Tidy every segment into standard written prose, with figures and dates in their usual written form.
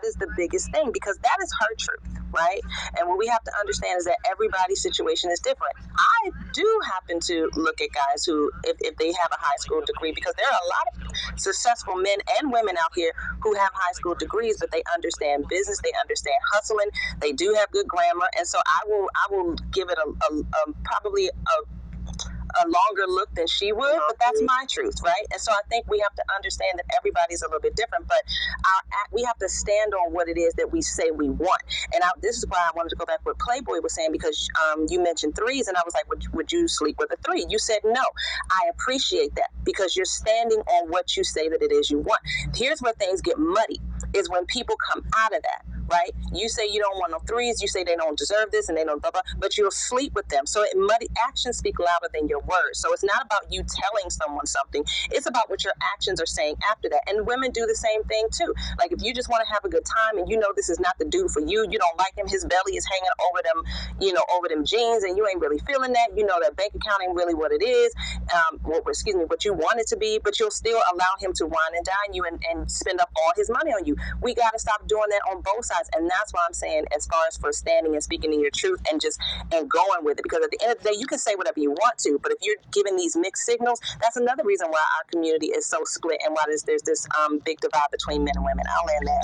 That is the biggest thing, because that is her truth, right? And what we have to understand is that everybody's situation is different. I do happen to look at guys who, if they have a high school degree, because there are a lot of successful men and women out here who have high school degrees, but they understand business, they understand hustling, they do have good grammar, and so I will give it probably a longer look than she would, but that's my truth, right? And so I think we have to understand that everybody's a little bit different, but we have to stand on what it is that we say we want. And this is why I wanted to go back to what Playboy was saying, because you mentioned threes, and I was like, would you sleep with a three? You said no. I appreciate that, because you're standing on what you say that it is you want. Here's where things get muddy, is when people come out of that. Right? You say you don't want no threes, you say they don't deserve this and they don't blah, blah, but you'll sleep with them. So actions speak louder than your words. So it's not about you telling someone something. It's about what your actions are saying after that. And women do the same thing too. Like, if you just want to have a good time and you know this is not the dude for you, you don't like him, his belly is hanging over them jeans, and you ain't really feeling that, you know that bank account ain't really what it is, what you want it to be, but you'll still allow him to wine and dine you and spend up all his money on you. We got to stop doing that on both sides. And that's why I'm saying, as far as for standing and speaking in your truth and going with it, because at the end of the day, you can say whatever you want to, but if you're giving these mixed signals, that's another reason why our community is so split and why there's this big divide between men and women. I'll land there.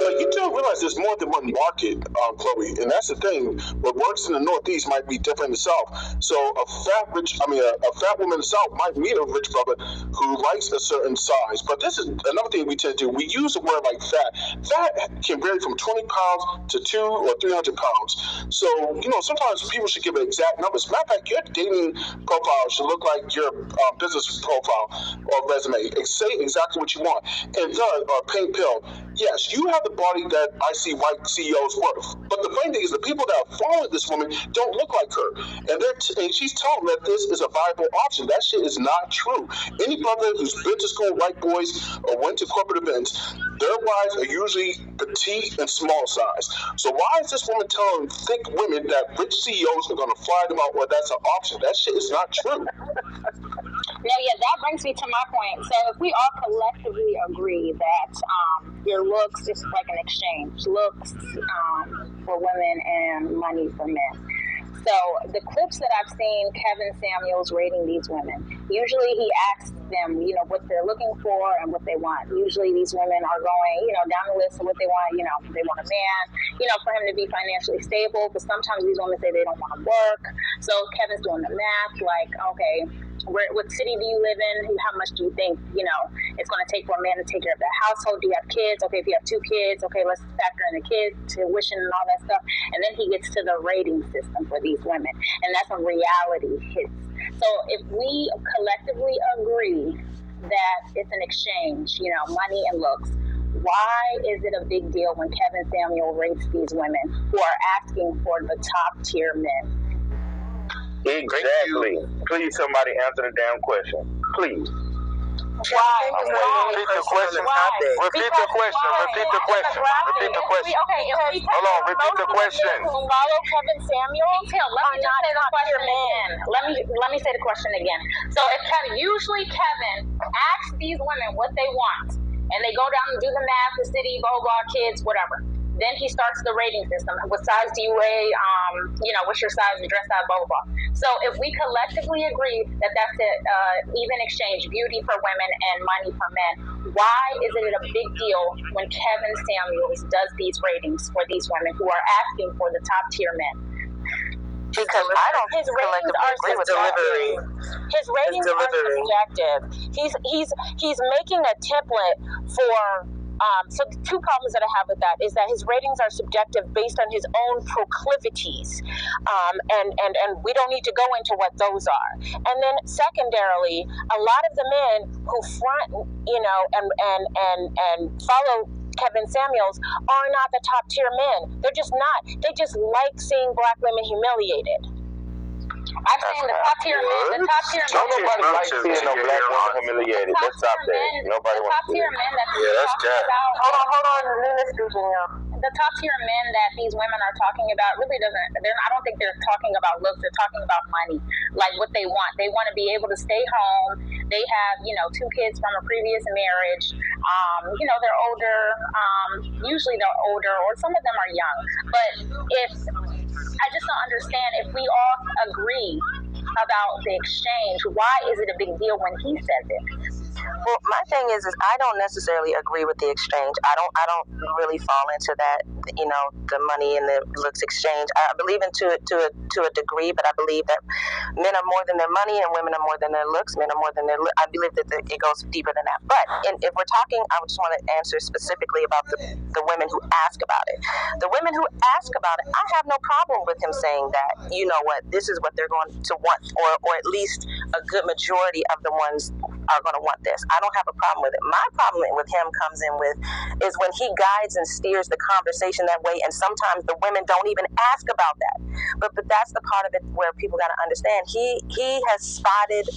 You do realize there's more than one market, Chloe, and that's the thing. What works in the Northeast might be different in the South. So a fat woman in the South might meet a rich brother who likes a certain size. But this is another thing we tend to do. We use the word like fat. Fat can vary from 20 pounds to 200 or 300 pounds. So, sometimes people should give it exact numbers. Matter of fact, your dating profile should look like your business profile or resume. Say exactly what you want. And pink pill. Yes, you have the body that I see white CEOs worth. But the funny thing is, the people that are following this woman don't look like her. And she's telling them that this is a viable option. That shit is not true. Any brother who's been to school with white boys or went to corporate events, their wives are usually petite and small size. So why is this woman telling thick women that rich CEOs are going to fly them out, or that's an option? That shit is not true. Yeah, that brings me to my point. So if we all collectively agree that your looks is like an exchange, looks for women and money for men. So the clips that I've seen Kevin Samuels rating these women, usually he asks them, what they're looking for and what they want. Usually these women are going, down the list of what they want. They want a man, for him to be financially stable. But sometimes these women say they don't want to work. So Kevin's doing the math, like, okay, what city do you live in? How much do you think, it's going to take for a man to take care of the household? Do you have kids? Okay, if you have 2 kids, okay, let's factor in the kids, tuition and all that stuff. And then he gets to the rating system for these women. And that's when reality hits. So if we collectively agree that it's an exchange, money and looks, why is it a big deal when Kevin Samuel rates these women who are asking for the top tier men? Exactly. Please, somebody answer the damn question. Please. Why? Repeat the question. Repeat the question. Repeat the question. Repeat the question. Hold on. Repeat the question. Who follow Kevin Samuels? Let me say the question again. Let me say the question again. So usually Kevin asks these women what they want, and they go down and do the math, the city, blah blah, kids, whatever. Then he starts the rating system. What size do you weigh? What's your size, dress size, blah, blah, blah. So if we collectively agree that that's it, even exchange, beauty for women and money for men, why is it a big deal when Kevin Samuels does these ratings for these women who are asking for the top tier men? Because I don't collectively agree with delivery. His ratings are subjective. He's making a template for. So the 2 problems that I have with that is that his ratings are subjective based on his own proclivities, and we don't need to go into what those are. And then secondarily, a lot of the men who front, and follow Kevin Samuels are not the top tier men. They're just not. They just like seeing black women humiliated. I'm saying the top tier men. Nobody likes seeing no black woman humiliated. Let's stop that. Nobody wants to see it. That's Jack. Hold on. The top tier men that these women are talking about really I don't think they're talking about looks. They're talking about money, like what they want. They want to be able to stay home, they have, you know, 2 kids from a previous marriage. You know, they're older. Usually they're older, or some of them are young. But I just don't understand, if we all agree about the exchange, why is it a big deal when he says it? Well, my thing is I don't necessarily agree with the exchange. I don't really fall into that, you know, the money and the looks exchange. I believe in to a degree, but I believe that men are more than their money and women are more than their looks. Men are more than their I believe that it goes deeper than that. But if we're talking, I just want to answer specifically about the women who ask about it. The women who ask about it, I have no problem with him saying that, you know what, this is what they're going to want, or at least a good majority of the ones are going to want this. I don't have a problem with it. My problem with him comes in with is when he guides and steers the conversation that way, and sometimes the women don't even ask about that. But that's the part of it where people got to understand. He has spotted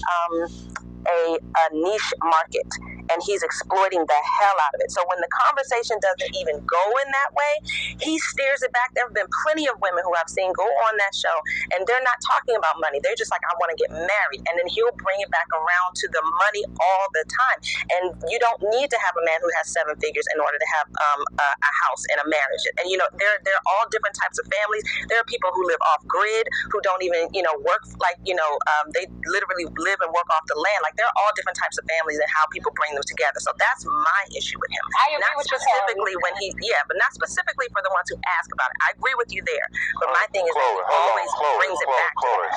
a niche market, and he's exploiting the hell out of it. So when the conversation doesn't even go in that way, he steers it back. There have been plenty of women who I've seen go on that show, and they're not talking about money. They're just like, I want to get married. And then he'll bring it back around to the money all the time. And you don't need to have a man who has 7 figures in order to have a house and a marriage. And, you know, they're all different types of families. There are people who live off grid, who don't even, you know, work, like, you know, they literally live and work off the land. Like, there are all different types of families and how people bring them together. So that's my issue with him. I agree not with specifically when he, but not specifically for the ones who ask about it. I agree with you there. But my thing is that he always brings it back to that.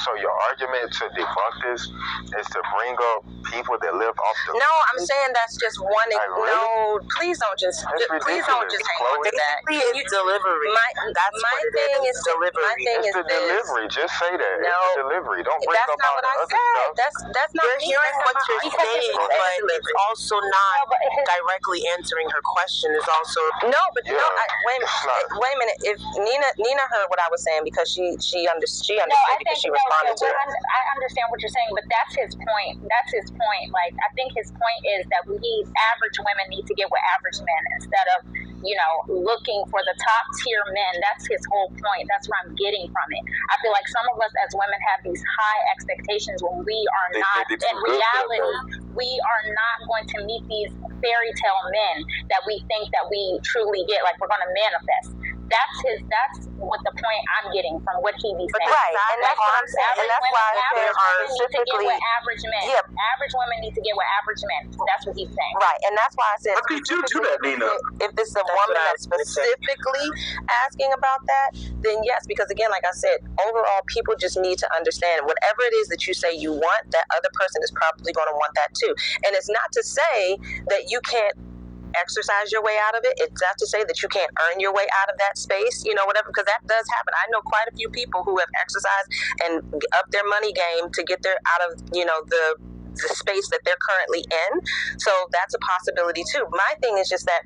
So your argument to debunk this is to bring up people that live off the. No, I'm saying that's just one. Really? No, please don't just hang on to that. It's delivery. My thing is delivery. My thing it's is the delivery. Just say that. No, it's the delivery. Don't bring up all the other stuff. That's not. You're hearing what you're saying, but it's also not directly answering her question. It's also wait a minute. If Nina heard what I was saying, because she understood because she responded to it. I understand what you're saying, but that's his point. Like, I think his point is that average women need to get with average men instead of, you know, looking for the top tier men. That's his whole point. That's what I'm getting from it. I feel like some of us as women have these high expectations when we are not, in reality, we are not going to meet these fairy tale men that we think that we truly get, like we're going to manifest. That's what the point I'm getting from what he be saying. Right, and that's what I'm saying. And that's why there are specifically average men. Yeah. Average women need to get with average men. That's what he's saying. Right, and that's why I said. How could you do that, Nina? If it's a woman that's specifically asking about that, then yes, because again, like I said, overall, people just need to understand whatever it is that you say you want, that other person is probably going to want that too. And it's not to say that you can't exercise your way out of it. It's not to say that you can't earn your way out of that space, you know, whatever, because that does happen. I know quite a few people who have exercised and up their money game to get out of, you know, the space that they're currently in. So that's a possibility too. My thing is just that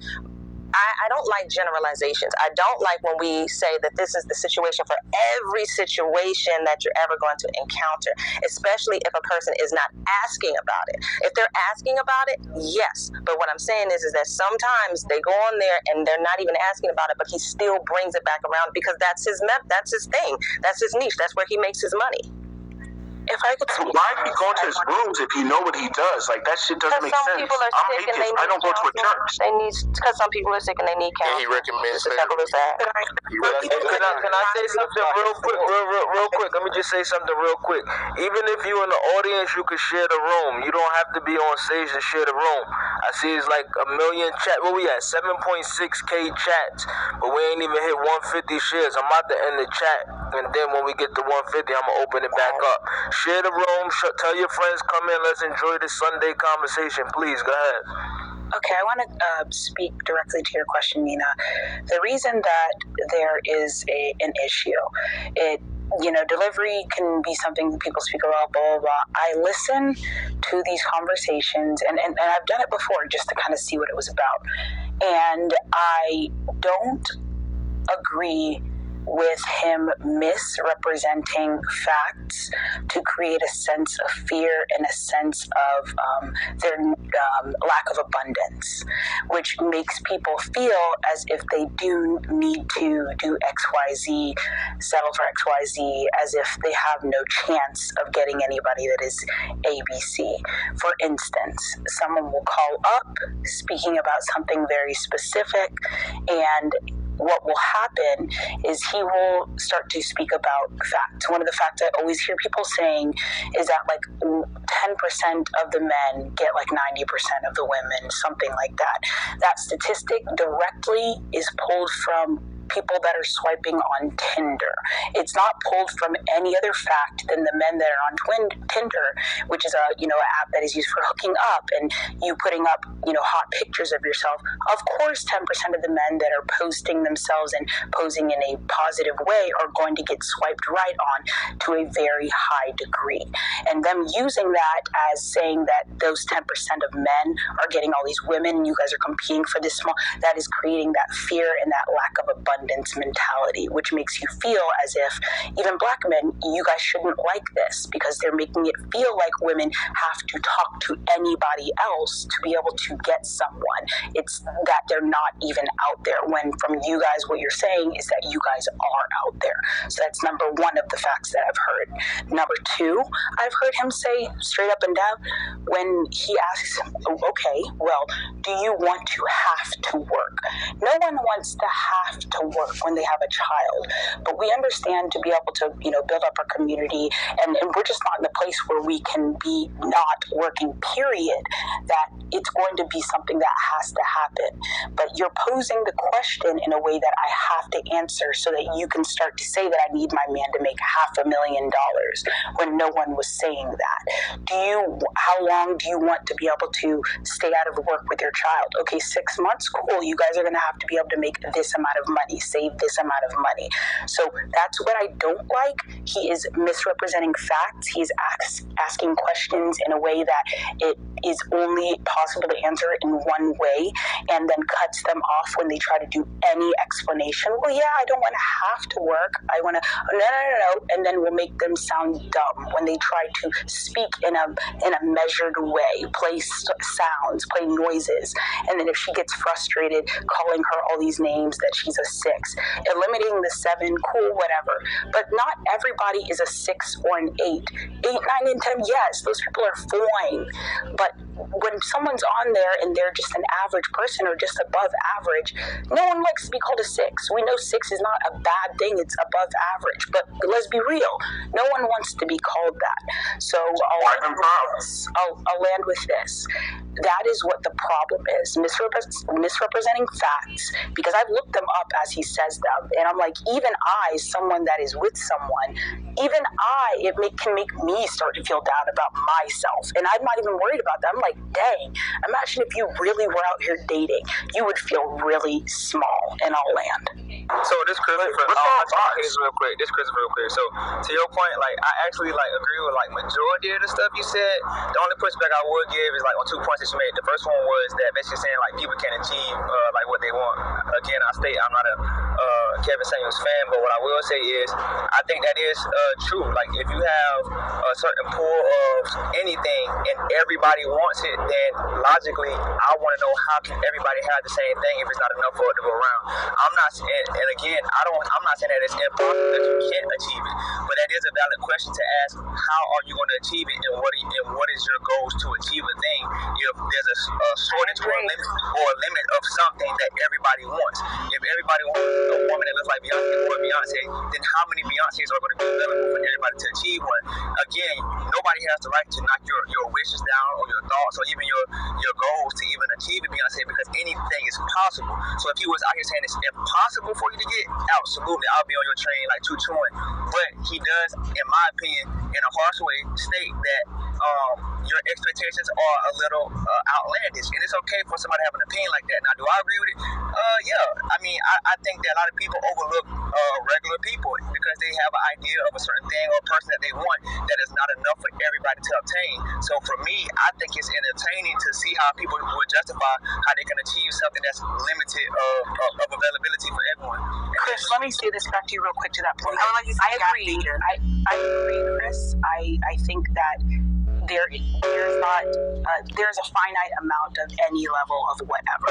I don't like generalizations. I don't like when we say that this is the situation for every situation that you're ever going to encounter, especially if a person is not asking about it. If they're asking about it, yes. But what I'm saying is that sometimes they go on there and they're not even asking about it, but he still brings it back around because that's his thing. That's his niche. That's where he makes his money. If I could So why be going to his rooms if you know what he does? Like, that shit doesn't make sense. People are sick and they need I don't go to a church. Because some people are sick and they need counseling. And he recommends It's as simple as that. Can I say something real quick? Real quick. Let me just say something real quick. Even if you're in the audience, you can share the room. You don't have to be on stage to share the room. I see it's like 1 million chat. What we at? 7.6K chats, but we ain't even hit 150 shares. I'm about to end the chat, and then when we get to 150, I'm gonna open it back up. Share the room. Tell your friends, come in. Let's enjoy this Sunday conversation. Please, go ahead. Okay, I want to speak directly to your question, Nina. The reason that there is an issue, delivery can be something that people speak about, blah, blah, blah. I listen to these conversations, and I've done it before just to kind of see what it was about. And I don't agree with him misrepresenting facts to create a sense of fear and a sense of their lack of abundance, which makes people feel as if they do need to do XYZ, settle for XYZ, as if they have no chance of getting anybody that is ABC. For instance, someone will call up speaking about something very specific, and what will happen is he will start to speak about facts. One of the facts I always hear people saying is that like 10% of the men get like 90% of the women, something like that. That statistic directly is pulled from people that are swiping on Tinder. It's not pulled from any other fact than the men that are on Tinder, which is a an app that is used for hooking up and you putting up hot pictures of yourself. Of course, 10% of the men that are posting themselves and posing in a positive way are going to get swiped right on to a very high degree. And them using that as saying that those 10% of men are getting all these women and you guys are competing for this small, that is creating that fear and that lack of abundance mentality, which makes you feel as if even black men, you guys shouldn't like this because they're making it feel like women have to talk to anybody else to be able to get someone. It's that they're not even out there, when from you guys what you're saying is that you guys are out there. So that's number one of the facts that I've heard. Number two, I've heard him say straight up and down when he asks, okay, well, do you want to have to work? No one wants to have to work when they have a child, but we understand to be able to build up our community, and we're just not in the place where we can be not working, period, that it's going to be something that has to happen. But you're posing the question in a way that I have to answer so that you can start to say that I need my man to make $500,000 when no one was saying that. How long do you want to be able to stay out of work with your child? Okay, 6 months, cool. You guys are going to have to be able to make this amount of money, save this amount of money. So that's what I don't like. He is misrepresenting facts. He's asking questions in a way that it is only possible to answer in one way, and then cuts them off when they try to do any explanation. Well, yeah, I don't want to have to work. I want to, no. And then we'll make them sound dumb when they try to speak in a measured way, play sounds, play noises. And then if she gets frustrated, calling her all these names that she's a 6, eliminating the 7, cool, whatever. But not everybody is a 6 or an 8. 8, 9, and 10, yes, those people are fine. But when someone's on there and they're just an average person or just above average, no one likes to be called a 6. We know 6 is not a bad thing, it's above average. But let's be real, no one wants to be called that. So I'll land with this. That is what the problem is, misrepresenting facts, because I've looked them up as he says them, and I'm like, even I, someone that is with someone, it can make me start to feel down about myself, and I'm not even worried about that. I'm like, dang, imagine if you really were out here dating, you would feel really small. And I'll land. So this Christopher, real quick. So to your point, like I actually agree with majority of the stuff you said. The only pushback I would give is on 2 points that you made. The first one was that basically saying people can achieve what they want. Again, I state I'm not a Kevin Samuels fan, but what I will say is I think that is true. Like if you have a certain pool of anything and everybody wants it, then logically I want to know how can everybody have the same thing if it's not enough for it to go around. I'm not saying that it's impossible that you can't achieve it, but that is a valid question to ask. How are you going to achieve it, and what is your goals to achieve a thing if there's a shortage or a limit of something that everybody wants? If everybody wants a woman that looks like Beyonce, then how many Beyoncés are going to be available for everybody to achieve one? Again, nobody has the right to knock your wishes down or your thoughts or even your goals to even achieve a Beyonce, because anything is possible. So if he was out here saying it's impossible for you to get, absolutely, I'll be on your train like choo-chooing. But he does, in my opinion, in a harsh way, state that your expectations are a little outlandish, and it's okay for somebody to have an opinion like that. Now, do I agree with it? I mean, I think that a lot of people overlook regular people because they have an idea of a certain thing or person that they want that is not enough for everybody to obtain. So for me, I think it's entertaining to see how people would justify how they can achieve something that's limited of availability for everyone. Chris, let me say this back to you real quick to that point. I agree. I agree, Chris. I think that there's a finite amount of any level of whatever.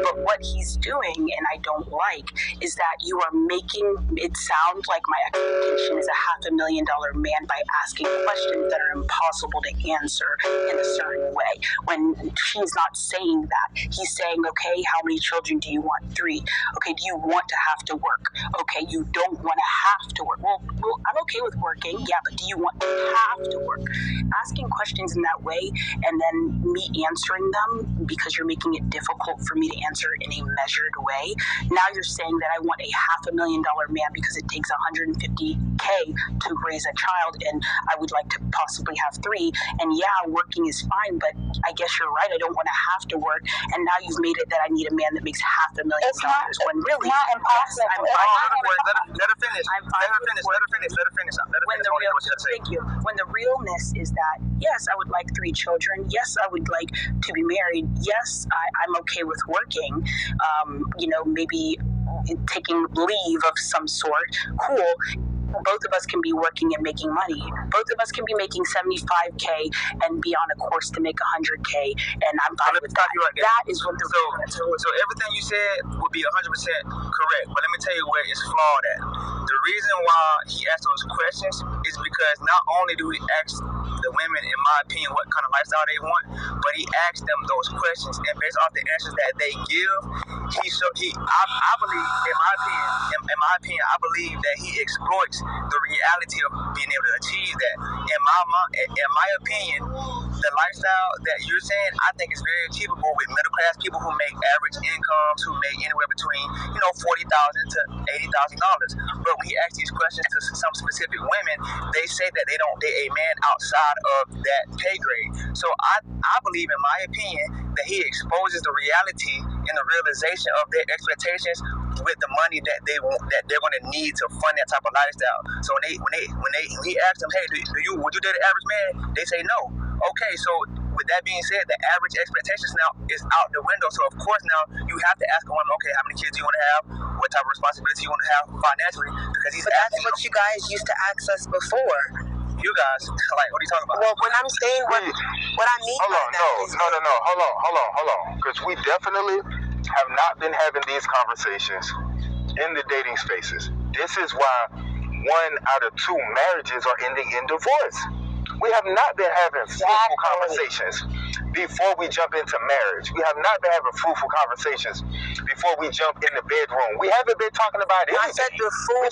But what he's doing, and I don't like, is that you are making it sound like my expectation is a $500,000 man by asking questions that are impossible to answer in a certain way. When she's not saying that. He's saying, okay, how many children do you want? 3. Okay, do you want to have to work? Okay, you don't want to have to work. Well, I'm okay with working, yeah, but do you want to have to work? Asking questions in that way and then me answering them because you're making it difficult for me to answer in a measured way. Now you're saying that I want a $500,000 man because it takes $150K to raise a child and I would like to possibly have 3. And yeah, working is fine, but I guess you're right. I don't want to have to work. And now you've made it that I need a man that makes $500,000 when really not impossible. I'm fine. Let her finish. Thank you. When the realness is that, yes, I would like 3 children. Yes, I would like to be married. Yes, I'm okay with working. Maybe taking leave of some sort. Cool. Both of us can be working and making money. Both of us can be making $75K and be on a course to make $100K, and I'm fine with that. That is what so everything you said would be 100% correct, but let me tell you where it's flawed at. The reason why he asked those questions is because not only do we ask the women, in my opinion, what kind of lifestyle they want, but he asked them those questions, and based off the answers that they give, I believe, in my opinion, I believe that he exploits the reality of being able to achieve that. In my opinion, the lifestyle that you're saying, I think is very achievable with middle class people who make average incomes, who make anywhere between $40,000 to $80,000. But when he asks these questions to some specific women, they say that they don't date a man outside of that pay grade. So I believe, in my opinion, that he exposes the reality and the realization of their expectations with the money that they're going to need to fund that type of lifestyle. So when he asks them, hey, would you date an average man? They say no. Okay, so with that being said, the average expectations now is out the window. So of course now you have to ask a woman, okay, how many kids do you want to have? What type of responsibility you want to have financially? Because that's what you guys used to ask us before. You guys, like, what are you talking about? Well, when I'm saying what I mean. Hold on, no. Hold on. Because we definitely have not been having these conversations in the dating spaces. This is why 1 out of 2 marriages are ending in divorce. We have not been having fruitful conversations before we jump into marriage. We have not been having fruitful conversations before we jump in the bedroom. We haven't been talking about anything. I said before.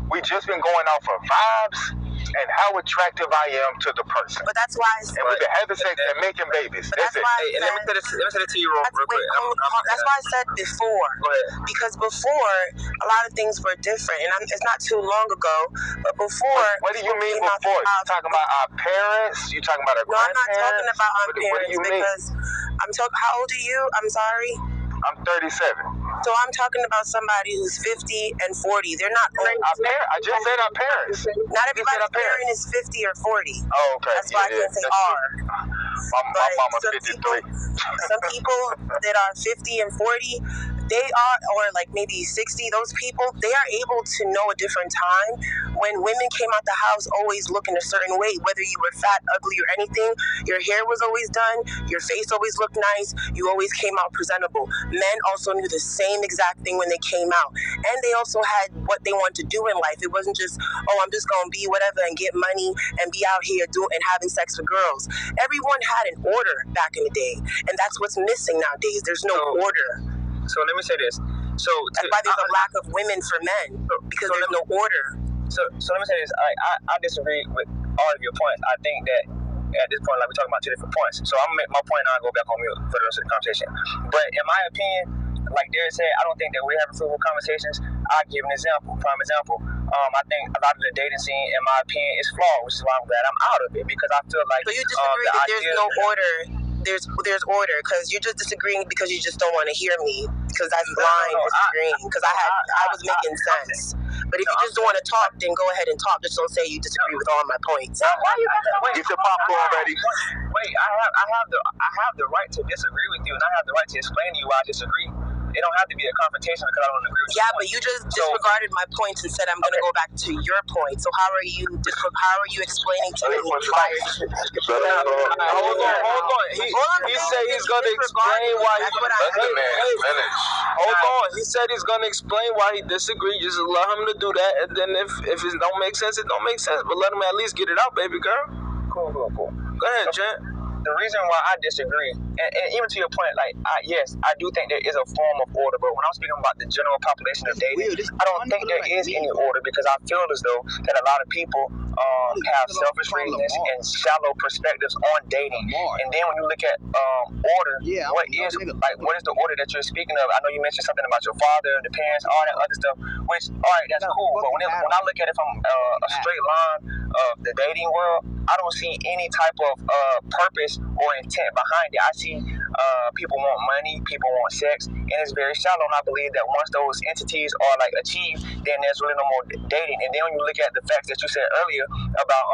We just been going off of vibes and how attractive I am to the person. But that's why I said, and we've been having sex and making babies. That's it. Hey, let me say it to you real quick. That's why I said before. Go ahead. Because before, a lot of things were different. And it's not too long ago, but before... What do you mean before? You talking about our parents? You talking about our grandparents? No, I'm not talking about our parents. What do you mean? Because how old are you? I'm sorry. I'm 37. So I'm talking about somebody who's 50 and 40. They're not old. I just said our parents. Not everybody's parent is 50 or 40. Oh, okay. That's why I can't say are. My mama's 53. Some people that are 50 and 40, they are, or like maybe 60, those people, they are able to know a different time. When women came out the house always looking a certain way, whether you were fat, ugly, or anything, your hair was always done, your face always looked nice, you always came out presentable. Men also knew the same exact thing when they came out. And they also had what they wanted to do in life. It wasn't just, I'm just going to be whatever and get money and be out here doing and having sex with girls. Everyone had an order back in the day. And that's what's missing nowadays. There's no order. So let me say this. That's why there's a lack of women for men, because there's no order. So let me say this. I disagree with all of your points. I think that at this point, like, we're talking about 2 different points. So I'm going to make my point and I'll go back on mute for the rest of the conversation. But in my opinion, like Derek said, I don't think that we're having fruitful conversations. I'll give an example, prime example. I think a lot of the dating scene, in my opinion, is flawed, which is why I'm glad I'm out of it, because I feel like... So you disagree that there's no order there's order, because you're just disagreeing because you just don't want to hear me, because that's blind disagreeing, because I was making sense. But if you just don't want to talk, then go ahead and talk. Just don't say you disagree with all my points. Why you Get your popcorn ready. Wait, I have the right to disagree with you, and I have the right to explain to you why I disagree. It don't have to be a confrontation because I don't agree with you. Yeah, but you just disregarded my points and said I'm going to go back to your point. So how are you explaining to me? Hold on. He said he's going to explain why he. Hold on. He said he's going to explain why he disagreed. Just allow him to do that, and then if it don't make sense, it don't make sense. But let him at least get it out, baby girl. Cool. Go ahead, Jen. The reason why I disagree, and even to your point, yes, I do think there is a form of order, but when I'm speaking about the general population of dating, I don't think there is any order, because I feel as though that a lot of people have selfish reasons and shallow perspectives on dating. And then when you look at order, what is the order that you're speaking of? I know you mentioned something about your father, the parents, all that other stuff, which, all right, that's cool, but when I look at it from a straight line of the dating world, I don't see any type of purpose or intent behind it. I see people want money, people want sex, and it's very shallow. And I believe that once those entities are achieved, then there's really no more dating. And then when you look at the facts that you said earlier about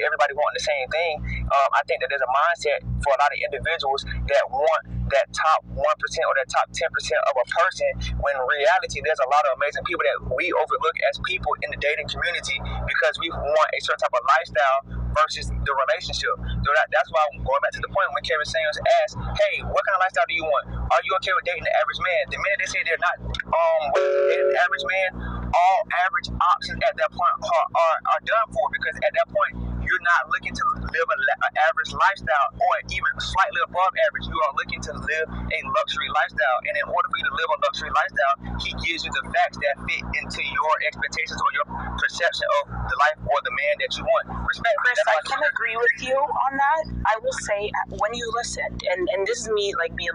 everybody wanting the same thing, I think that there's a mindset for a lot of individuals that want that top 1% or that top 10% of a person, when in reality there's a lot of amazing people that we overlook as people in the dating community because we want a certain type of lifestyle versus the relationship. So that's why I'm going back to the point when Kevin Samuels asked, hey, what kind of lifestyle do you want? Are you okay with dating the average man? The minute they say they're not dating the average man, all average options at that point are done for, because at that point you're not looking to live an average lifestyle or even slightly above average. You are looking to live a luxury lifestyle, and in order for you to live a luxury lifestyle, he gives you the facts that fit into your expectations or your perception of the life or the man that you want. Respect. Chris, I can agree with you on that. I will say, when you listened, and this is me being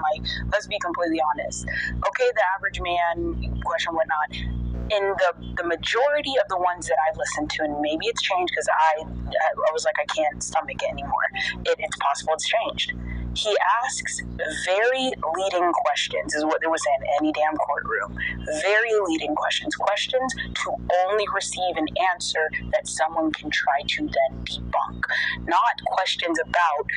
let's be completely honest. Okay, the average man question, whatnot. In the majority of the ones that I've listened to, and maybe it's changed because I was I can't stomach it anymore. It's possible it's changed. He asks very leading questions, is what they would say in any damn courtroom. Very leading questions to only receive an answer that someone can try to then debunk. Not questions about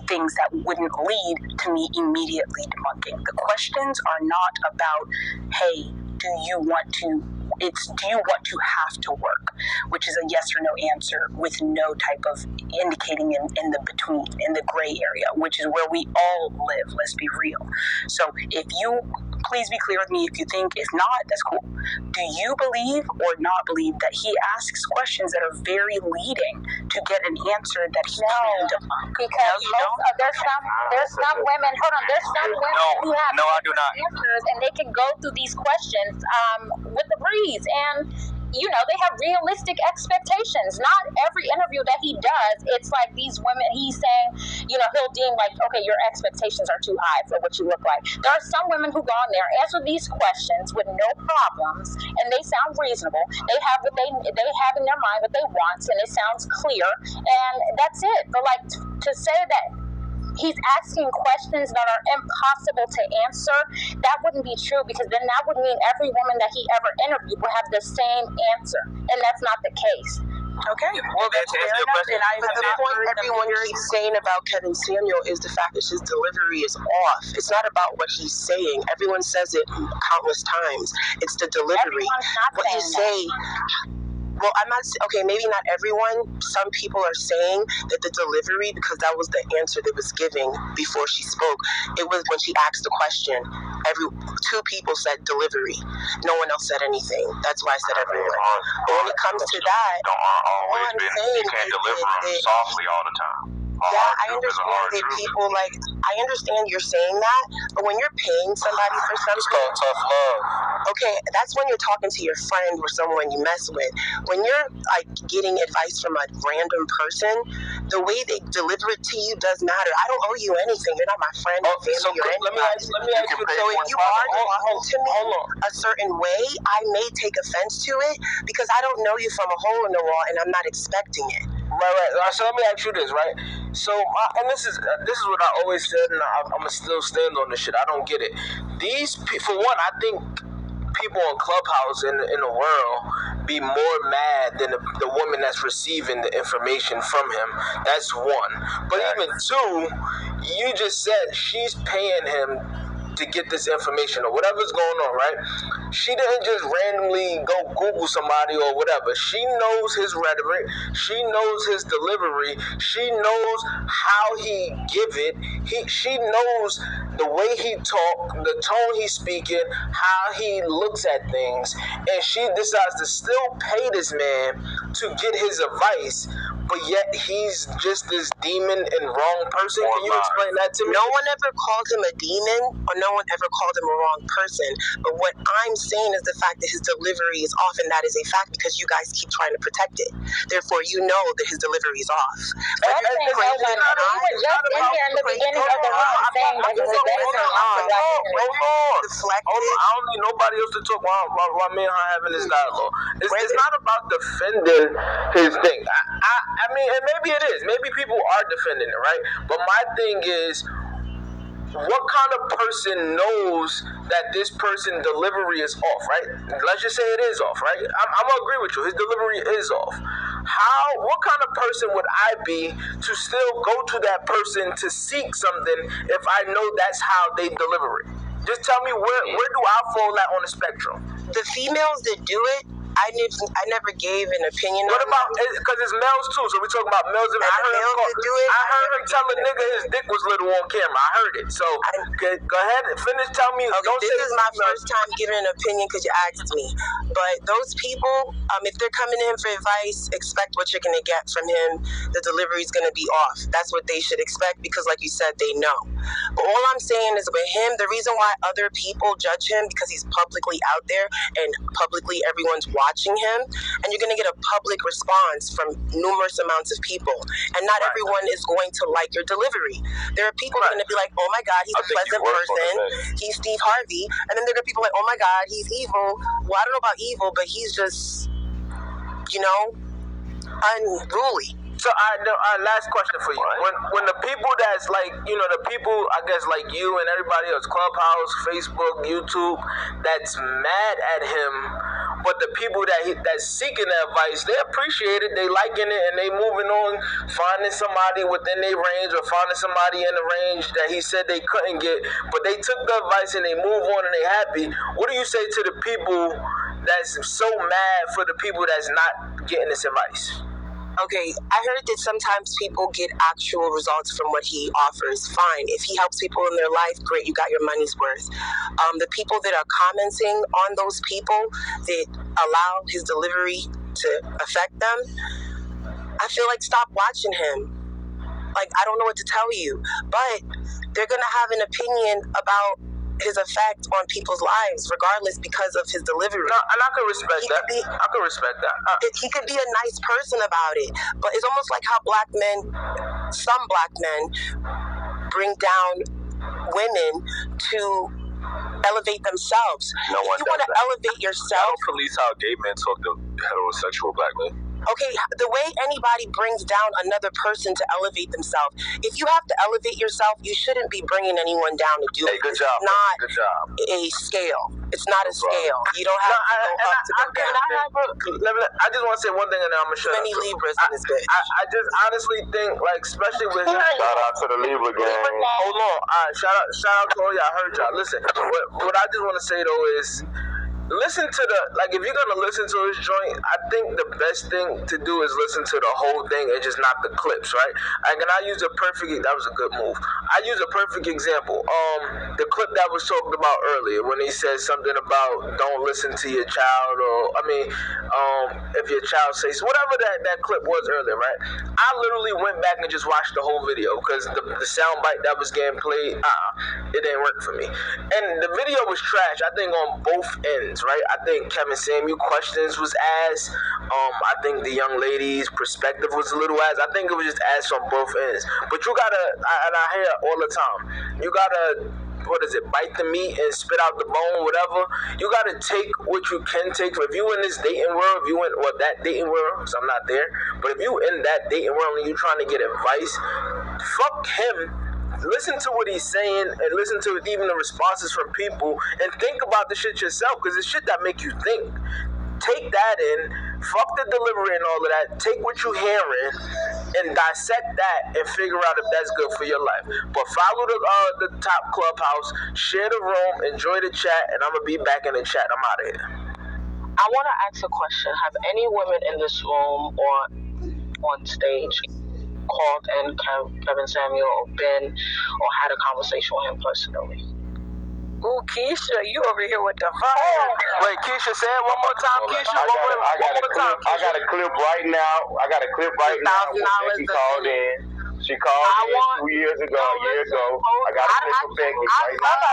things that wouldn't lead to me immediately debunking. The questions are not about, hey, do you want to have to work, which is a yes or no answer with no type of indicating in the between, in the gray area, which is where we all live, let's be real. So if you, please be clear with me, if you think it's not, that's cool. Do you believe or not believe that he asks questions that are very leading to get an answer that he can debunk? Because there's some women who have I do not. answers, and they can go through these questions with the breeze, and they have realistic expectations. Not every interview that he does, it's like these women, he's saying, he'll deem okay, your expectations are too high for what you look like. There are some women who go on there, answer these questions with no problems, and they sound reasonable. They have what they have in their mind what they want, and it sounds clear, and that's it. But to say that he's asking questions that are impossible to answer, that wouldn't be true, because then that would mean every woman that he ever interviewed would have the same answer, and that's not the case. Okay. Well, that's fair enough. But the point everyone keeps saying about Kevin Samuel is the fact that his delivery is off. It's not about what he's saying. Everyone says it countless times. It's the delivery. What you say. Well, I'm not, okay, maybe not everyone. Some people are saying that the delivery, because that was the answer that was giving before she spoke, it was when she asked the question, two people said delivery. No one else said anything. That's why I said everyone. But when it comes to that, all I'm saying you can't deliver them softly all the time. Yeah, I understand that people I understand you're saying that, but when you're paying somebody for something, it's called tough love. Okay, that's when you're talking to your friend or someone you mess with. When you're getting advice from a random person, the way they deliver it to you does matter. I don't owe you anything. You're not my friend or family or anything. Let me ask you. So if you are talking to me a certain way, I may take offense to it because I don't know you from a hole in the wall and I'm not expecting it. Right. So let me ask you this, right? So, and this is what I always said, and I'm gonna still stand on this shit. I don't get it. For one, I think people on Clubhouse in the world be more mad than the woman that's receiving the information from him. That's one. But even two, you just said she's paying him to get this information or whatever's going on, right? She didn't just randomly go Google somebody or whatever. She knows his rhetoric. She knows his delivery. She knows how he give it. She knows the way he talk, the tone he's speaking, how he looks at things, and she decides to still pay this man to get his advice, but yet he's just this demon and wrong person. Can you explain that to me? No one ever called him a demon, or no one ever called him a wrong person. But what I'm saying is the fact that his delivery is off, and that is a fact because you guys keep trying to protect it. Therefore, you know that his delivery is off. We were just in here in the beginning of the room saying that he's a better I don't need nobody else to talk while me and her having this dialogue. It's not about defending his thing. I mean, and maybe it is. Maybe people are defending it, right? But my thing is, what kind of person knows that this person's delivery is off, right? Let's just say it is off, right? I'm gonna agree with you. His delivery is off. What kind of person would I be to still go to that person to seek something if I know that's how they deliver it? Just tell me where do I fall at on the spectrum? The females that do it, I never gave an opinion on. What about, because it's males too, so we're talking about males. I heard him tell a nigga his dick was little on camera. I heard it. So go ahead and finish. Tell me. Okay, this is my first time giving an opinion because you asked me. But those people, if they're coming in for advice, expect what you're going to get from him. The delivery is going to be off. That's what they should expect because, like you said, they know. But all I'm saying is with him, the reason why other people judge him because he's publicly out there and publicly everyone's watching him, and you're going to get a public response from numerous amounts of people, and not everyone is going to like your delivery. There are people that are going to be like, oh my God, he's a pleasant person, he's Steve Harvey, and then there are people like, oh my God, he's evil. Well, I don't know about evil, but he's just, unruly. So, last question for you. When the people that's like, the people, I guess, like you and everybody else, Clubhouse, Facebook, YouTube, that's mad at him, but the people that's seeking the advice, they appreciate it, they liking it, and they moving on, finding somebody within their range or finding somebody in the range that he said they couldn't get, but they took the advice and they move on and they happy. What do you say to the people that's so mad for the people that's not getting this advice? Okay, I heard that sometimes people get actual results from what he offers. Fine. If he helps people in their life, great, you got your money's worth. The people that are commenting on those people that allow his delivery to affect them, I feel like stop watching him. Like, I don't know what to tell you. But they're going to have an opinion about his effect on people's lives, regardless, because of his delivery. No, and I can respect that. I can respect that. He could be a nice person about it, but it's almost like how some black men, bring down women to elevate themselves. If you want to elevate yourself, I don't police how gay men talk to heterosexual black men. Okay, the way anybody brings down another person to elevate themselves, if you have to elevate yourself, you shouldn't be bringing anyone down to do it. Good job. Not good job. A scale. It's not a scale. You don't have to go up to them down. I just want to say one thing and then I'm going to shut up. Many Libras in this bitch. I just honestly think, like, especially with... Shout out to the Libra gang. Hold on. All right, shout out to all y'all. I heard y'all. Listen, what I just want to say, though, is... listen to if you're gonna listen to his joint, I think the best thing to do is listen to the whole thing and just not the clips, right? That was a good move. I use a perfect example. The clip that was talked about earlier when he said something about don't listen to your child, or if your child says whatever that clip was earlier, right? I literally went back and just watched the whole video because the sound bite that was getting played, it didn't work for me. And the video was trash, I think, on both ends. Right, I think Kevin Samuel questions was asked. I think the young lady's perspective was a little ass. I think it was just ass on both ends. But you gotta, and I hear it all the time, you gotta bite the meat and spit out the bone, whatever. You gotta take what you can take. If you in this dating world, that dating world, because I'm not there, but if you in that dating world and you trying to get advice, fuck him. Listen to what he's saying and listen to even the responses from people and think about the shit yourself, because it's shit that make you think. Take that in, fuck the delivery and all of that, take what you're hearing and dissect that and figure out if that's good for your life. But follow the top clubhouse, share the room, enjoy the chat, and I'm going to be back in the chat. I'm out of here. I want to ask a question. Have any women in this room or on stage called in Kevin Samuel or been or had a conversation with him personally? Ooh, Keisha, you over here with the fire. Wait, Keisha, say it one more time, Keisha. I got a clip right now. When Becky called in. She called in 2 years ago, a year ago. I got a clip of Becky right now.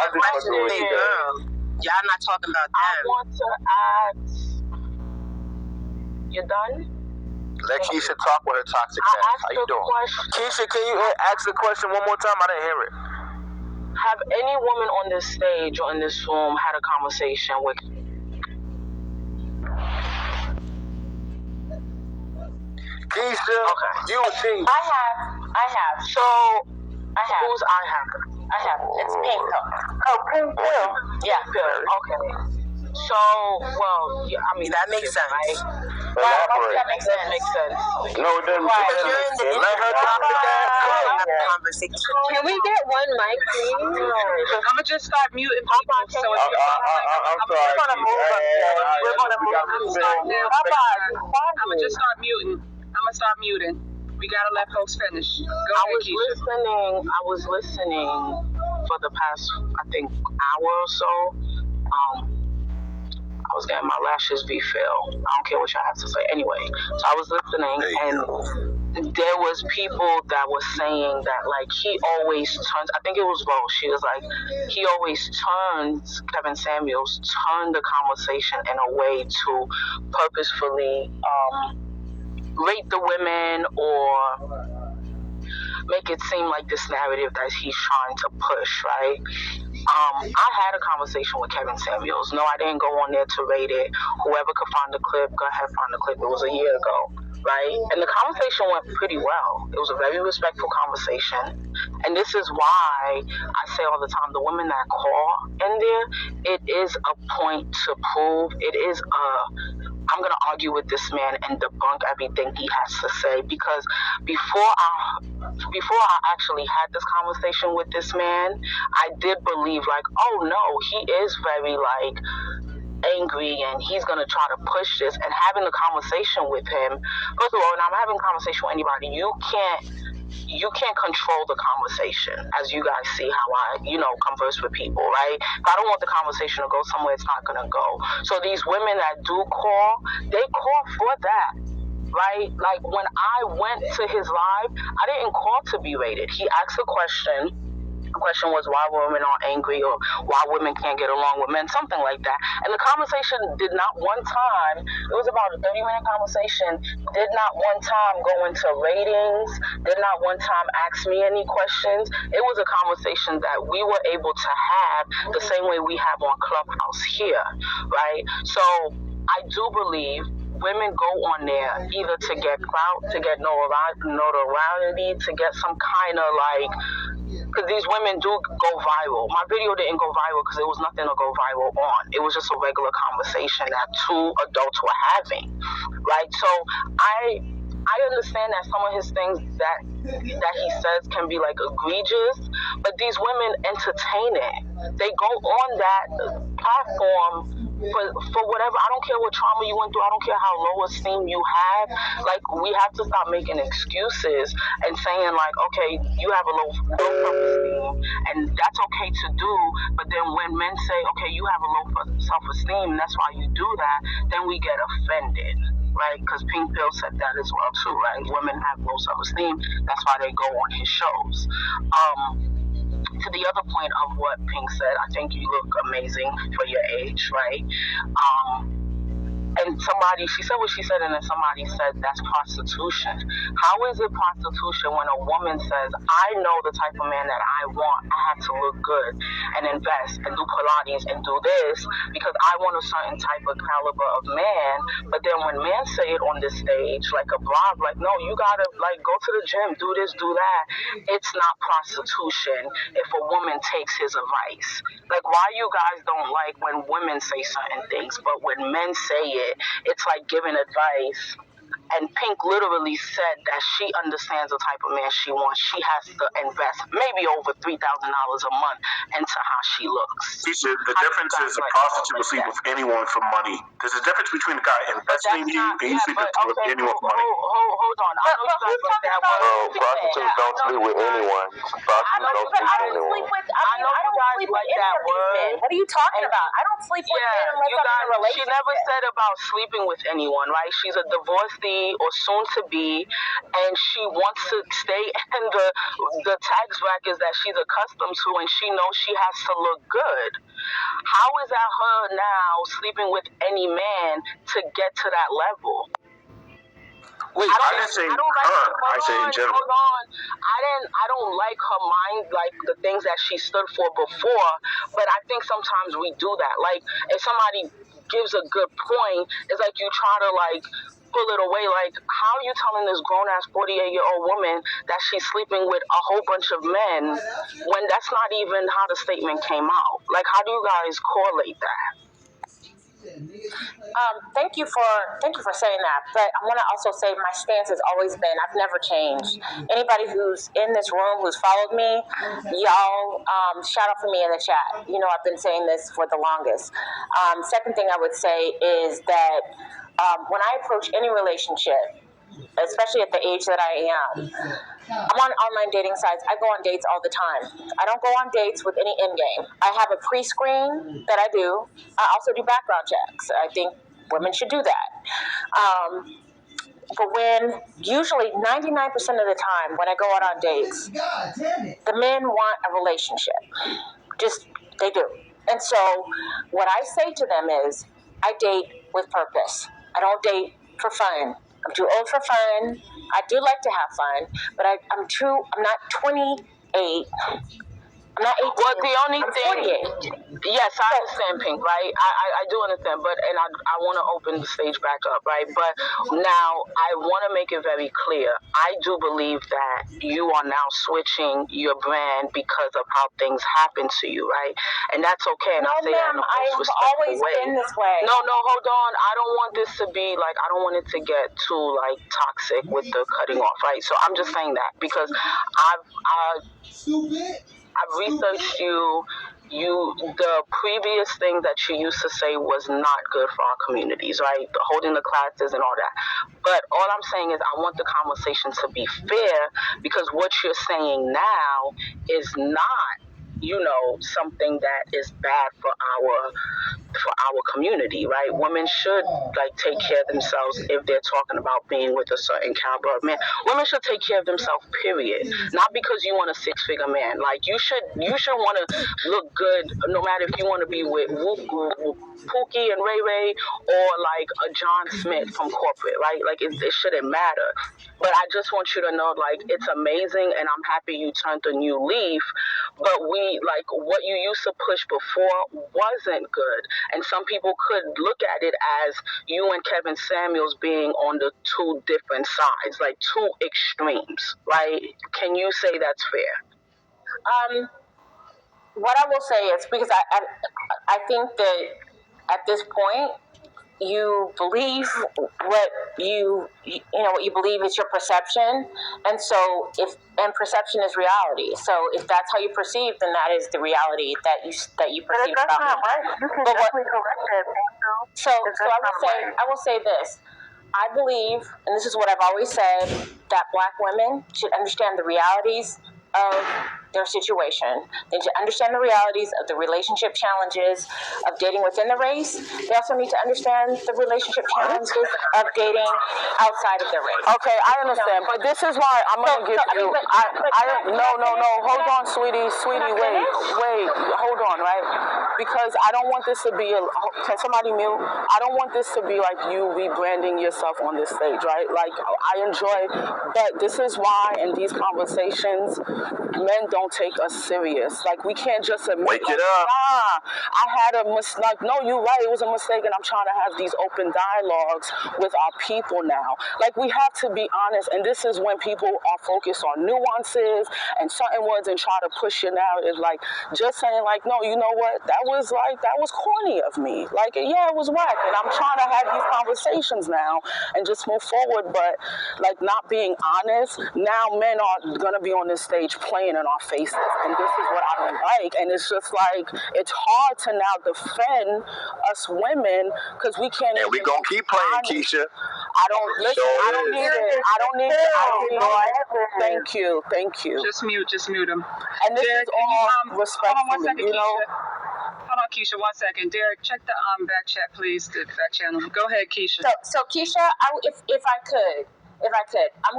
I'm a question girl. Y'all not talking about them. I want to ask. You done? Let Keisha talk with her toxic ass. How you doing? Keisha, can you ask the question one more time? I didn't hear it. Have any woman on this stage or in this room had a conversation with Keisha? Okay. You and she. I have. So, I have. Who's I have? I have. It's Pink Pill. Oh, Pink Pill? Yeah, Pill. Okay. So, well, yeah, I mean, that makes sense. Right? Elaborate. That makes sense. No, it doesn't. Because you're in the Let her talk conversation. Can we get one mic, please? I'm gonna just start muting people. So if I'm sorry. We're gonna move I'm gonna just start muting. I'm gonna start muting. We gotta let folks finish. Go ahead, Keisha. I was listening for the past, I think, hour or so. I was getting my lashes refilled. I don't care what y'all have to say. Anyway, so I was listening, and there was people that were saying that, like, he always turns, I think it was Rose, she was like, he always turns, Kevin Samuels, turned the conversation in a way to purposefully rape the women or make it seem like this narrative that he's trying to push, right? I had a conversation with Kevin Samuels. No, I didn't go on there to rate it. Whoever could find the clip, go ahead, find the clip. It was a year ago, right? And the conversation went pretty well. It was a very respectful conversation. And this is why I say all the time, the women that call in there, it is a point to prove. It is I'm going to argue with this man and debunk everything he has to say, because before I actually had this conversation with this man, I did believe, like, oh no, he is very, like, angry and he's going to try to push this. And having a conversation with him, first of all, when I'm having a conversation with anybody, you can't control the conversation, as you guys see how I, converse with people, right? If I don't want the conversation to go somewhere, it's not going to go. So these women that do call, they call for that, right? Like, when I went to his live, I didn't call to be rated. He asked a question. The question was why women are angry or why women can't get along with men, something like that. And the conversation did not one time, it was about a 30-minute conversation, did not one time go into ratings, did not one time ask me any questions. It was a conversation that we were able to have the same way we have on Clubhouse here, right? So I do believe women go on there either to get clout, to get notoriety, to get some kind of, like, because these women do go viral. My video didn't go viral because there was nothing to go viral on. It was just a regular conversation that two adults were having, right? So I understand that some of his things that he says can be, like, egregious, but these women entertain it. They go on that platform for whatever. I don't care what trauma you went through. I don't care how low esteem you have. Like, we have to stop making excuses and saying, like, okay, you have a low self-esteem, and that's okay to do. But then when men say, okay, you have a low self-esteem, and that's why you do that, then we get offended, right? Because Pink Pill said that as well too, right? Women have low self-esteem. That's why they go on his shows. To the other point of what Pink said, I think you look amazing for your age, right? and she said what she said, and then somebody said that's prostitution. How is it prostitution when a woman says, I know the type of man that I want, I have to look good and invest and do Pilates and do this because I want a certain type of caliber of man, but then when men say it on this stage, like a blog, like, no, you gotta like go to the gym, do this, do that. It's not prostitution if a woman takes his advice. Like, why you guys don't like when women say certain things, but when men say it, it's like giving advice. And Pink literally said that she understands the type of man she wants. She has to invest maybe over $3,000 a month into how she looks. The difference is a prostitute will sleep with anyone for money. There's a difference between a guy investing in you and you sleeping with anyone for money. Hold on. I know you guys like that word. Prostitutes don't sleep with anyone. Prostitutes don't sleep with anyone. I don't sleep with any of these men. What are you talking about? I don't sleep with men unless I'm in a relationship. She never said about sleeping with anyone, right? She's a divorcee or soon to be, and she wants to stay in the tax brackets that she's accustomed to, and she knows she has to look good. How is that her now sleeping with any man to get to that level? Wait, I didn't say her. I said in general. Hold on. I don't like her mind, like the things that she stood for before, but I think sometimes we do that. Like, if somebody gives a good point, it's like you try to like pull it away. Like, how are you telling this grown-ass 48-year-old woman that she's sleeping with a whole bunch of men when that's not even how the statement came out? Like, how do you guys correlate that? Thank you for saying that, but I want to also say my stance has always been I've never changed. Anybody who's in this room who's followed me, y'all shout out for me in the chat. You know, I've been saying this for the longest. Second thing I would say is that when I approach any relationship, especially at the age that I am, I'm on online dating sites. I go on dates all the time. I don't go on dates with any end game. I have a pre-screen that I do. I also do background checks. I think women should do that. But when, usually 99% of the time when I go out on dates, the men want a relationship. Just, they do. And so what I say to them is, I date with purpose. I don't date for fun. I'm too old for fun. I do like to have fun, but I'm not 28. I'm not 18. Well, the only I'm thing, 48. yes, I understand, Pink, right? I do understand, but I want to open the stage back up, right? But now I want to make it very clear. I do believe that you are now switching your brand because of how things happen to you, right? And that's okay. And No, I say that in the most respectful always way. been this way. No, hold on. I don't want this to be like, I don't want it to get too like toxic with the cutting off, right? So I'm just saying that because I've researched you. The previous thing that you used to say was not good for our communities, right? Holding the classes and all that. But all I'm saying is I want the conversation to be fair because what you're saying now is not, something that is bad for our community, right? Women should take care of themselves if they're talking about being with a certain caliber of man. Women should take care of themselves, period. Not because you want a 6-figure man. Like you should want to look good, no matter if you want to be with Pookie and Ray Ray or like a John Smith from corporate, right? Like it shouldn't matter. But I just want you to know, it's amazing, and I'm happy you turned a new leaf. But what you used to push before wasn't good. And some people could look at it as you and Kevin Samuels being on the two different sides, like two extremes, right? Can you say that's fair? What I will say is, because I think that at this point, you believe what you believe is your perception, and so perception is reality. So if that's how you perceive, then that is the reality that you perceive. But that's not right. You can definitely correct that. So I will say this. I believe, and this is what I've always said, that Black women should understand the realities of their situation. They need to understand the realities of the relationship challenges of dating within the race. They also need to understand the relationship challenges of dating outside of the race. Okay, I understand, but this is why I'm going to give you. Hold on, sweetie, wait, hold on, right? Because I don't want this to be can somebody mute? I don't want this to be like you rebranding yourself on this stage, right? Like, I enjoy, but this is why in these conversations, men don't take us serious. Like, we can't just admit, wake it up. I had a mistake. Like, no, you're right, it was a mistake, and I'm trying to have these open dialogues with our people now. Like, we have to be honest, and this is when people are focused on nuances and certain words and try to push your narrative. Like, just saying, like, no, you know what, that was corny of me. Like, yeah, it was whack, and I'm trying to have these conversations now and just move forward, but, like, not being honest, now men are going to be on this stage playing in our faces, and this is what I don't like, and it's just like, it's hard to now defend us women, because we can't. And we gonna keep playing, Keisha. I don't need it. Thank you. Just mute him. And this Derek, is all respectfully, hold on 1 second, you know? Keisha. Hold on, Keisha, 1 second. Derek, check the back chat, please, the back channel. Go ahead, Keisha. So Keisha, if I could, I'm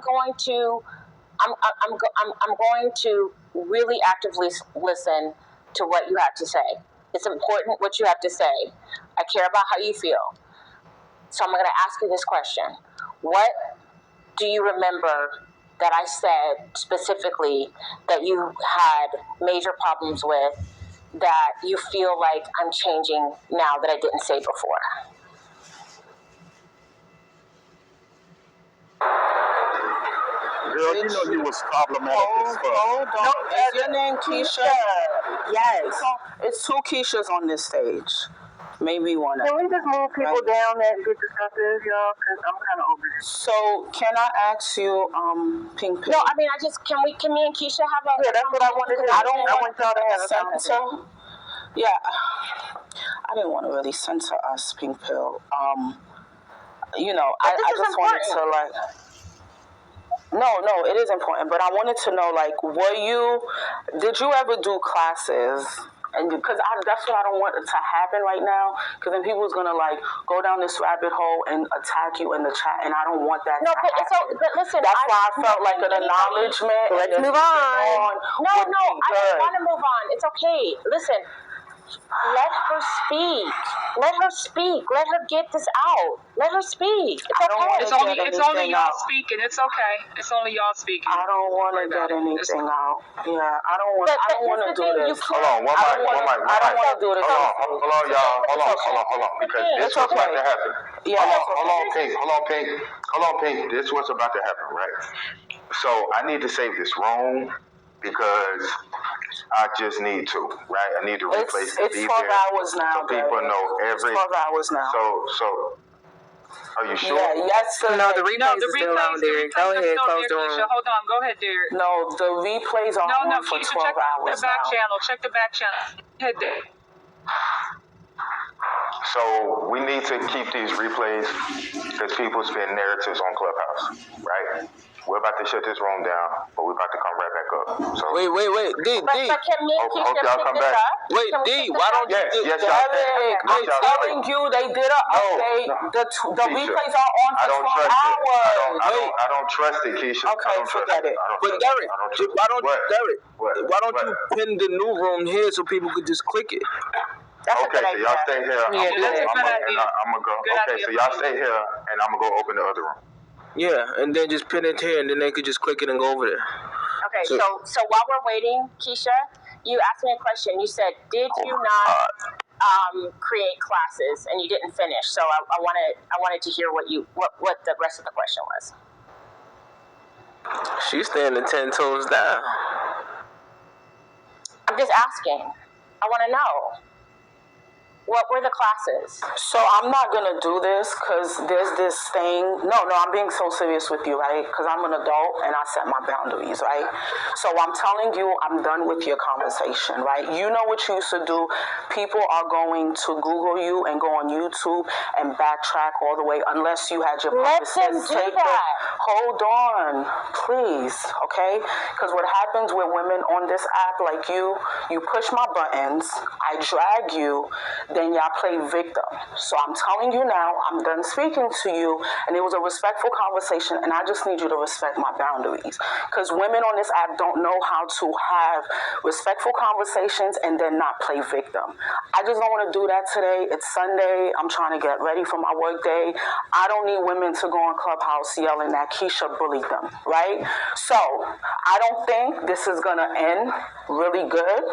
going to really actively listen to what you have to say. It's important what you have to say. I care about how you feel. So I'm going to ask you this question. What do you remember that I said specifically that you had major problems with, that you feel like I'm changing now that I didn't say before? Girl, you know you was problematic as fuck. Hold on. No, is your name Keisha? Yes. It's two Keishas on this stage. Maybe one. Can we just move people down that get discussed, y'all? Because I'm kind of over it. So, can I ask you, Pink Pill? No, I mean, can me and Keisha have a... Yeah, that's what I wanted to do. I want y'all to have a censor. Yeah. I didn't want to really censor us, Pink Pill. You know, I just wanted to, like... No, it is important, but I wanted to know, like, did you ever do classes? And because that's what I don't want to happen right now, because then people's gonna, like, go down this rabbit hole and attack you in the chat, and I don't want that to happen. But listen, that's why I felt like an acknowledgement. Let's move on. No, I don't want to move on. It's okay. Listen. Let her speak. Let her get this out. Let her speak. It's okay. It's only y'all speaking. It's okay. It's only y'all speaking. I don't want to get anything out. Yeah, I don't want to do this. Hold on, one mic. I don't want to do this. Hold on, y'all. Hold on. Because this what's about to happen. Yeah. Hold on, Pink. This is what's about to happen, right? So I need to save this room because I just need to, right? I need to replace the It's 12 hours now, so people know every. 12 hours now. So, are you sure? Yeah, yes, sir. No, the replays are still on, Derek. Go ahead, close the room. Hold on, go ahead, Derek. No, the replays are on for 12 hours now. Check the back channel. Head there. So we need to keep these replays because people spin narratives on Clubhouse, right? We're about to shut this room down, but we're about to come right back up. So wait, D. But can me and hope y'all come back. Wait, D, why don't you? Yes, y'all can. I'm telling you, they did an update. The replays are on for 12 hours. I don't trust it, Keisha. Okay, forget it. But Derek, why don't you pin the new room here so people could just click it? Okay, so y'all stay here. Yeah, that's a good idea. I'm gonna go. Okay, so y'all stay here, and I'm gonna go open the other room. Yeah, and then just pin it here, and then they could just click it and go over there. Okay, so while we're waiting, Keisha, you asked me a question. You said, did you not create classes, and you didn't finish? So I wanted to hear what the rest of the question was. She's standing 10 toes down. I'm just asking. I want to know. What were the classes? So I'm not going to do this because there's this thing. No, I'm being so serious with you, right? Because I'm an adult and I set my boundaries, right? So I'm telling you, I'm done with your conversation, right? You know what you used to do. People are going to Google you and go on YouTube and backtrack all the way unless you had your Let them do that. Hold on, please, okay? Because what happens with women on this app like you push my buttons, I drag you, then y'all play victim. So I'm telling you now, I'm done speaking to you, and it was a respectful conversation, and I just need you to respect my boundaries. Because women on this app don't know how to have respectful conversations and then not play victim. I just don't want to do that today. It's Sunday. I'm trying to get ready for my work day. I don't need women to go on Clubhouse yelling that Keisha bullied them, right? So I don't think this is going to end really good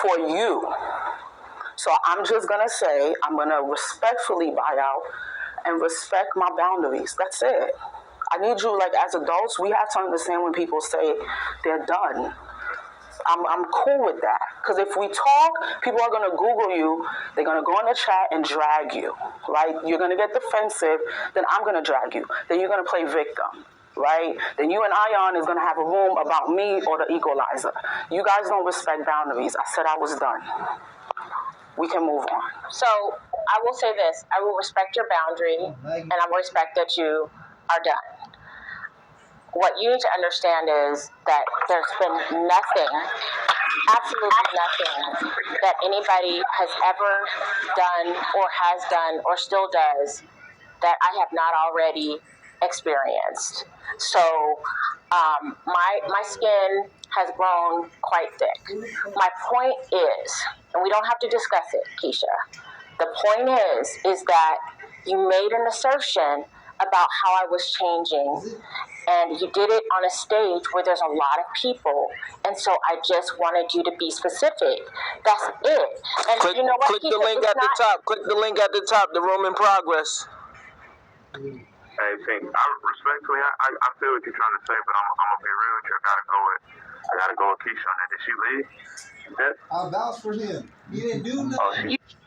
for you. So I'm just going to say I'm going to respectfully buy out and respect my boundaries. That's it. I need you, like, as adults, we have to understand when people say they're done. I'm cool with that. Because if we talk, people are going to Google you. They're going to go in the chat and drag you, right? You're going to get defensive. Then I'm going to drag you. Then you're going to play victim, right? Then you and Ion is going to have a room about me or the equalizer. You guys don't respect boundaries. I said I was done. We can move on. So I will say this. I will respect your boundary, and I will respect that you are done. What you need to understand is that there's been nothing, absolutely nothing, that anybody has ever done or still does that I have not already experienced. So my skin has grown quite thick. My point is, and we don't have to discuss it, Keisha, the point is that you made an assertion about how I was changing, and you did it on a stage where there's a lot of people, and so I just wanted you to be specific. That's it. And click, you know what, click Keisha, the link at the top. Click the link at the top. The room in progress. Hey, Pink, respectfully, I feel what you're trying to say, but I'm gonna be real with you. I gotta go with Keisha on that. Did she leave? I vouched for him. He didn't do nothing. Oh,